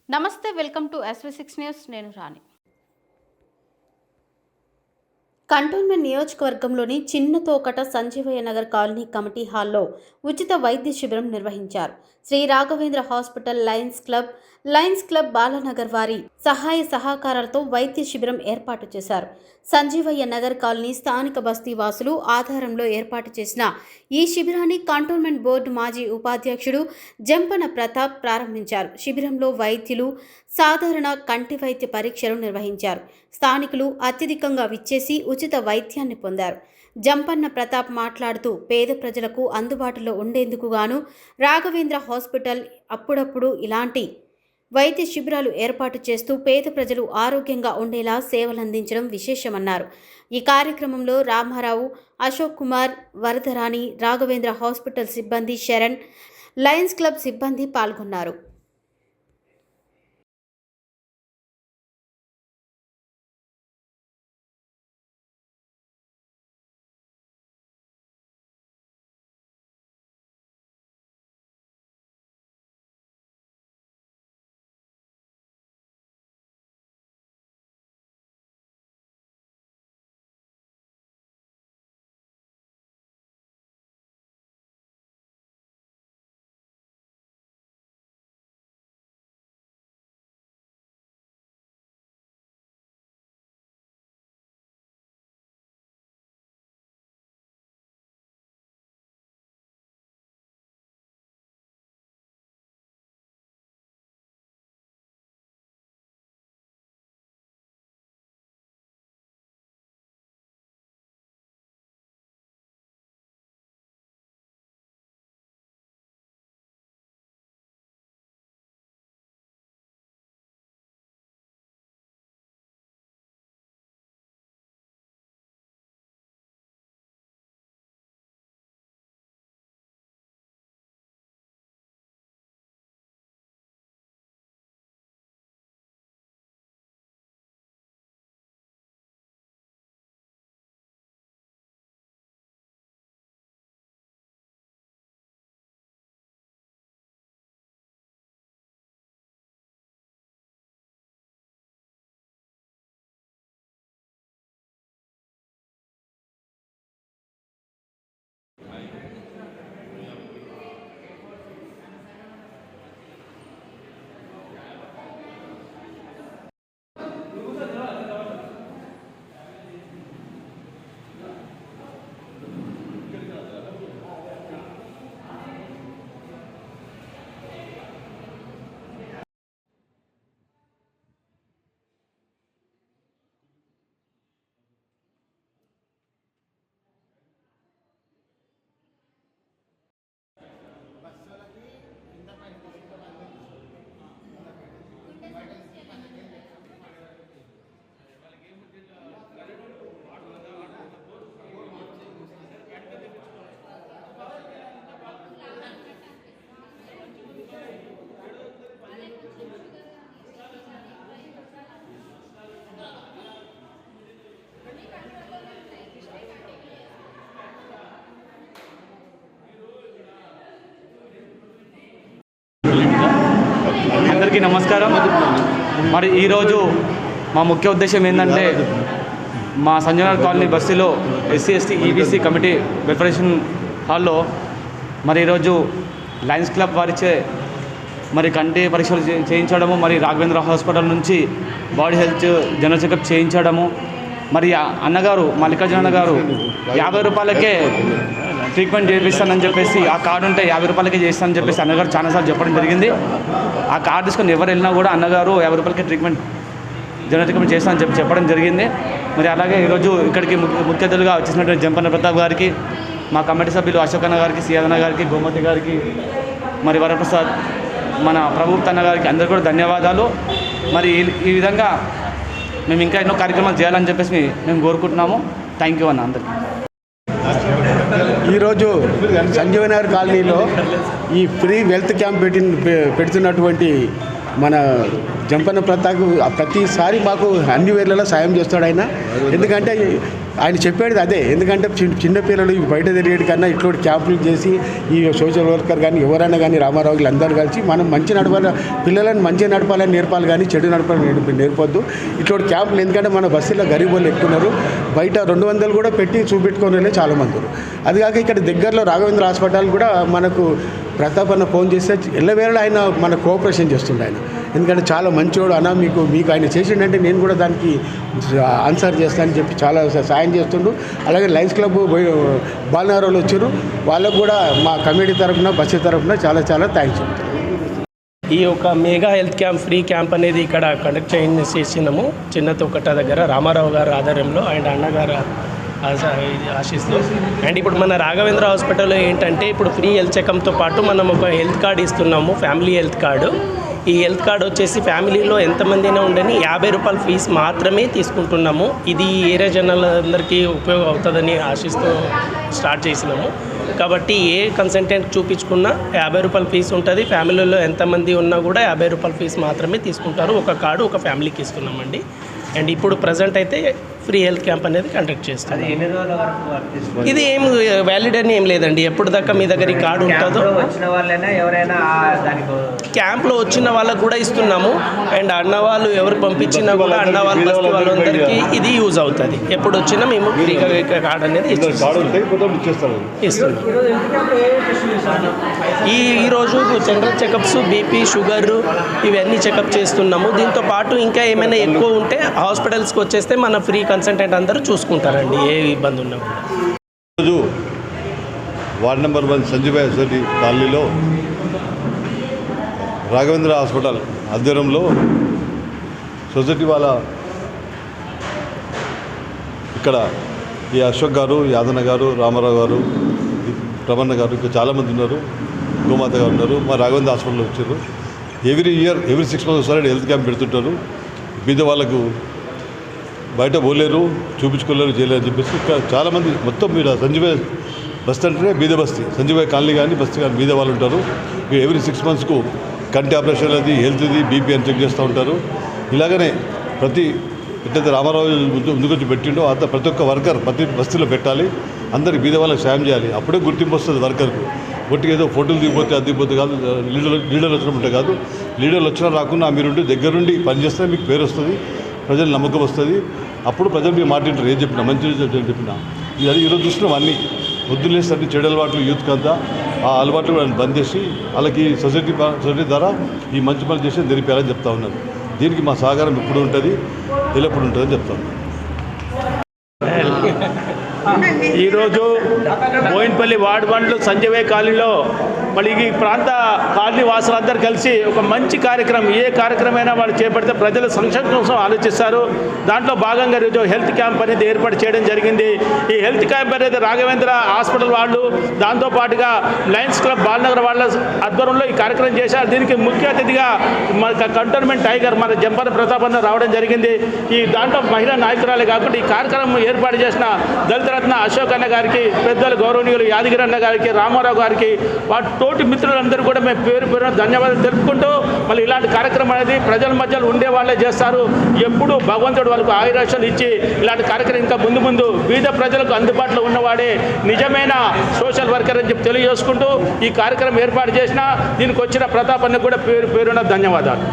నమస్తే, welcome to SV6 news. నేను రాణి. Cantonment నియోజకవర్గంలోని చిన్న తోకట సంజీవయ్య నగర్ కాలనీ కమిటీ హాల్లో ఉచిత వైద్య శిబిరం నిర్వహించారు. Sri Raghavendra hospital, lions club Balanagar వారి సహాయ సహకారాలతో వైద్య శిబిరం ఏర్పాటు చేశారు. సంజీవయ్య నగర్ కాలనీ స్థానిక బస్తీ వాసులు ఆధారంలో ఏర్పాటు చేసిన ఈ శిబిరాన్ని కంటోన్మెంట్ బోర్డు మాజీ ఉపాధ్యక్షుడు జంపన ప్రతాప్ ప్రారంభించారు. శిబిరంలో వైద్యులు సాధారణ కంటి వైద్య పరీక్షలు నిర్వహించారు. స్థానికులు అత్యధికంగా విచ్చేసి ఉచిత వైద్యాన్ని పొందారు. జంపన్న ప్రతాప్ మాట్లాడుతూ పేద ప్రజలకు అందుబాటులో ఉండేందుకు గాను రాఘవేంద్ర హాస్పిటల్ అప్పుడప్పుడు ఇలాంటి వైద్య శిబిరాలు ఏర్పాటు చేస్తూ పేద ప్రజలు ఆరోగ్యంగా ఉండేలా సేవలందించడం విశేషమన్నారు. ఈ కార్యక్రమంలో రామారావు, అశోక్ కుమార్, వరదరాణి, రాఘవేంద్ర హాస్పిటల్ సిబ్బంది, శరణ్, లయన్స్ క్లబ్ సిబ్బంది పాల్గొన్నారు. అందరికీ నమస్కారం. మరి ఈరోజు మా ముఖ్య ఉద్దేశం ఏంటంటే మా సంజయనగర్ కాలనీ బస్తీలో SC/ST EBC కమిటీ వెల్ఫరేషన్ హాల్లో మరి ఈరోజు లయన్స్ క్లబ్ వారిచే మరి కంటి పరీక్షలు చేయించడము, మరి రాఘవేంద్ర హాస్పిటల్ నుంచి బాడీ హెల్త్ జనరల్ చెకప్ చేయించడము, మరి అన్నగారు మల్లికార్జున గారు 50 రూపాయలకే ట్రీట్మెంట్ చేపిస్తానని చెప్పేసి ఆ కార్డు ఉంటే 50 రూపాయలకే చేస్తానని చెప్పేసి అన్నగారు చాలాసార్లు చెప్పడం జరిగింది. ఆ కార్డు తీసుకొని ఎవరు వెళ్ళినా కూడా అన్నగారు 50 రూపాయలకే జనరల్ ట్రీట్మెంట్ చేస్తానని చెప్పడం జరిగింది. మరి అలాగే ఈరోజు ఇక్కడికి ముఖ్య అతిథులుగా వచ్చేసినటువంటి జంపన్న ప్రతాప్ గారికి, మా కమిటీ సభ్యులు అశోక్ అన్న గారికి, సియాదన్న గారికి, గోమతి గారికి, మరి వరప్రసాద్, మన ప్రభుత్వ అన్న గారికి అందరికీ కూడా ధన్యవాదాలు. మరి ఈ విధంగా మేము ఇంకా ఎన్నో కార్యక్రమాలు చేయాలని చెప్పేసి మేము కోరుకుంటున్నాము. థ్యాంక్ యూ అన్న అందరికీ. ఈరోజు సంజీవనగర్ కాలనీలో ఈ ఫ్రీ వెల్త్ క్యాంప్ పెడుతున్నటువంటి మన జంపన్న ప్రతాప్ ప్రతిసారి మాకు అన్ని వేళల్లో సాయం చేస్తాడు ఆయన. ఎందుకంటే ఆయన చెప్పేది అదే. ఎందుకంటే చిన్నపిల్లలు బయట తిరిగేటి కన్నా ఇట్లాంటి క్యాంపులు చేసి ఈ సోషల్ వర్కర్ కానీ ఎవరైనా కానీ రామారావులు అందరూ కలిసి మనం మంచి నడపాలి, పిల్లలను మంచిగా నడపాలని నేర్పాలి కానీ చెడు నడపాలని నేర్పొద్దు. ఇట్లాంటి క్యాంపులు ఎందుకంటే మన బస్సులో గరీబ్ వాళ్ళు ఎక్కున్నారు, బయట 200 కూడా పెట్టి చూపెట్టుకునే వాళ్ళే చాలామంది ఉన్నారు. అది కాక ఇక్కడ దగ్గరలో రాఘవేంద్ర హాస్పిటల్ కూడా మనకు ప్రతాప్ అన్న ఫోన్ చేస్తే ఎల్లవేళ ఆయన మన కోఆపరేషన్ చేస్తుండే ఆయన. ఎందుకంటే చాలా మంచివాడు అన్న, మీకు ఆయన చేసిండంటే నేను కూడా దానికి ఆన్సర్ చేస్తానని చెప్పి చాలా సాయం చేస్తుండు. అలాగే లయన్స్ క్లబ్ బాలనగరంలో వచ్చారు, వాళ్ళకు కూడా మా కమిటీ తరఫున బస్సు తరఫున చాలా చాలా థ్యాంక్స్ చెప్తాను. ఈ యొక్క mega health camp, free camp అనేది ఇక్కడ కండక్ట్ చేసినాము చిన్న తోకట దగ్గర రామారావు గారు ఆధ్వర్యంలో అండ్ అన్నగారు ఆశిస్తూ. అండ్ ఇప్పుడు మన రాఘవేంద్ర హాస్పిటల్లో ఏంటంటే ఇప్పుడు ఫ్రీ హెల్త్ చెకప్తో పాటు మనం ఒక హెల్త్ కార్డు ఇస్తున్నాము, ఫ్యామిలీ హెల్త్ కార్డు. ఈ హెల్త్ కార్డు వచ్చేసి ఫ్యామిలీలో ఎంతమంది అయినా ఉండని 50 రూపాయల ఫీజు మాత్రమే తీసుకుంటున్నాము. ఇది ఏరియా జనాలందరికీ ఉపయోగం అవుతుందని ఆశిస్తూ స్టార్ట్ చేసినాము. కాబట్టి ఏ కన్సల్టెంట్ చూపించుకున్నా 50 రూపాయల ఫీజు ఉంటుంది. ఫ్యామిలీలో ఎంతమంది ఉన్నా కూడా 50 రూపాయల ఫీజు మాత్రమే తీసుకుంటారు. ఒక కార్డు ఒక ఫ్యామిలీకి ఇస్తున్నామండి. అండ్ ఇప్పుడు ప్రజెంట్ అయితే ఫ్రీ హెల్త్ క్యాంప్ అనేది కండక్ట్ చేస్తాం. ఇది ఏం వ్యాలిడ్ అని ఏం లేదండి, ఎప్పుడు దాకా మీ దగ్గర ఈ కార్డు ఉంటుందో. క్యాంప్లో వచ్చిన వాళ్ళకు కూడా ఇస్తున్నాము. అండ్ అన్న వాళ్ళు ఎవరు పంపించినా కూడా అన్న వాళ్ళు బస్తీ వాళ్ళందరికీ ఇది యూజ్ అవుతుంది. ఎప్పుడు వచ్చినా మేము ఫ్రీగా కార్డు అనేది ఇస్తున్నాం. ఈరోజు జనరల్ చెకప్స్, బీపీ, షుగర్ ఇవన్నీ చెకప్ చేస్తున్నాము. దీంతో పాటు ఇంకా ఏమైనా ఎక్కువ ఉంటే హాస్పిటల్స్కి వచ్చేస్తే మన ఫ్రీ కన్సల్టెంట్ అందరూ చూసుకుంటారండి, ఏ ఇబ్బంది ఉన్నా కూడా. ఈరోజు వార్డ్ నెంబర్ 1 సంజీవయ్య సొసైటీ కాలనీలో రాఘవేంద్ర హాస్పిటల్ ఆధ్వర్యంలో సొసైటీ వాళ్ళ ఇక్కడ ఈ అశోక్ గారు, యాదన్న గారు, రామారావు గారు, ప్రమన్న గారు, ఇంకా చాలామంది ఉన్నారు, గోమాత గారు ఉన్నారు. మా రాఘవేంద్ర హాస్పిటల్లో వచ్చారు. ఎవ్రీ 6 months ఒకసారి హెల్త్ క్యాంప్ పెడుతుంటారు. బీద వాళ్ళకు బయట పోలేరు, చూపించుకోలేరు, చేయలేరు అని చెప్పేసి ఇక్కడ చాలామంది మొత్తం మీరు సంజీవయ్య బస్తీ అంటేనే బీద బస్తీ, సంజీవయ్య కాలనీ కానీ బస్తీ కానీ బీద వాళ్ళు ఉంటారు. ఎవ్రీ 6 monthsకు కంటి ఆపరేషన్ అది, హెల్త్ది, బీపీ అని చెక్ చేస్తూ ఉంటారు. ఇలాగనే ప్రతి ఎట్లయితే రామారావు ముందుకొచ్చి పెట్టిండో అంత ప్రతి ఒక్క వర్కర్ ప్రతి బస్తీలో పెట్టాలి. అందరికి బీద వాళ్ళకి సాయం చేయాలి. అప్పుడే గుర్తింపు వస్తుంది వర్కర్కు. ఒట్టిగా ఏదో ఫోటోలు దిగిపోతే అది దిగిపోతే కాదు, లీడర్లు వచ్చినట్టు కాదు. లీడర్లు వచ్చినా రాకుండా మీరుండి దగ్గరుండి పనిచేస్తే మీకు పేరు వస్తుంది, ప్రజలు నమ్మకం వస్తుంది. అప్పుడు ప్రజలు మీరు మాట్లాడారు, ఏం చెప్పినా మంచి చెప్పినా. ఇది ఈరోజు చూస్తున్నాం అన్నీ పొద్దున్నేసి అన్ని చెడు అలవాట్లు యూత్కి అంతా ఆ అలవాట్లు కూడా బంద్ చేసి వాళ్ళకి సొసైటీ ద్వారా ఈ మంచి పనులు చేసి తెలిపారని చెప్తా ఉన్నారు. దీనికి మా సహకారం ఎప్పుడు ఉంటుంది, ఎల్లప్పుడు ఉంటుందని చెప్తా ఉన్నాను. ఈరోజు బోయిన్పల్లి వార్డు 1 సంజీవయ్య కాలనీలో మళ్ళీ ఈ ప్రాంత కాలనీ వాసులందరూ కలిసి ఒక మంచి కార్యక్రమం, ఏ కార్యక్రమమైనా వాళ్ళు చేపడితే ప్రజల సంక్షేమం కోసం ఆలోచిస్తారు. దాంట్లో భాగంగా ఈరోజు హెల్త్ క్యాంప్ అనేది ఏర్పాటు చేయడం జరిగింది. ఈ హెల్త్ క్యాంప్ అనేది రాఘవేంద్ర హాస్పిటల్ వాళ్ళు, దాంతోపాటుగా లయన్స్ క్లబ్ బాలనగర్ వాళ్ళ ఆధ్వర్యంలో ఈ కార్యక్రమం చేశారు. దీనికి ముఖ్య అతిథిగా మన కంటోన్మెంట్ టైగర్ మన జంపన ప్రతాప్ అన్న రావడం జరిగింది. ఈ దాంట్లో మహిళా నాయకురాలే కాకుండా ఈ కార్యక్రమం ఏర్పాటు చేసిన దళితరత్న అశోక్ అన్న గారికి, పెద్దలు గౌరవనీయులు యాదగిరి అన్న గారికి, రామారావు గారికి, వాటి తోటి మిత్రులందరూ కూడా మేము పేరు పేరున ధన్యవాదాలు తెలుపుకుంటూ, మళ్ళీ ఇలాంటి కార్యక్రమం అనేది ప్రజల మధ్యలో ఉండే వాళ్ళే చేస్తారు. ఎప్పుడు భగవంతుడు వాళ్ళకు ఆయురాశలు ఇచ్చి ఇలాంటి కార్యక్రమం ఇంకా ముందు బీద ప్రజలకు అందుబాటులో ఉన్నవాడే నిజమైన సోషల్ వర్కర్ అని చెప్పి తెలియజేసుకుంటూ ఈ కార్యక్రమం ఏర్పాటు చేసిన దీనికి వచ్చిన ప్రతాప్ అన్నకు కూడా పేరు పేరున ధన్యవాదాలు.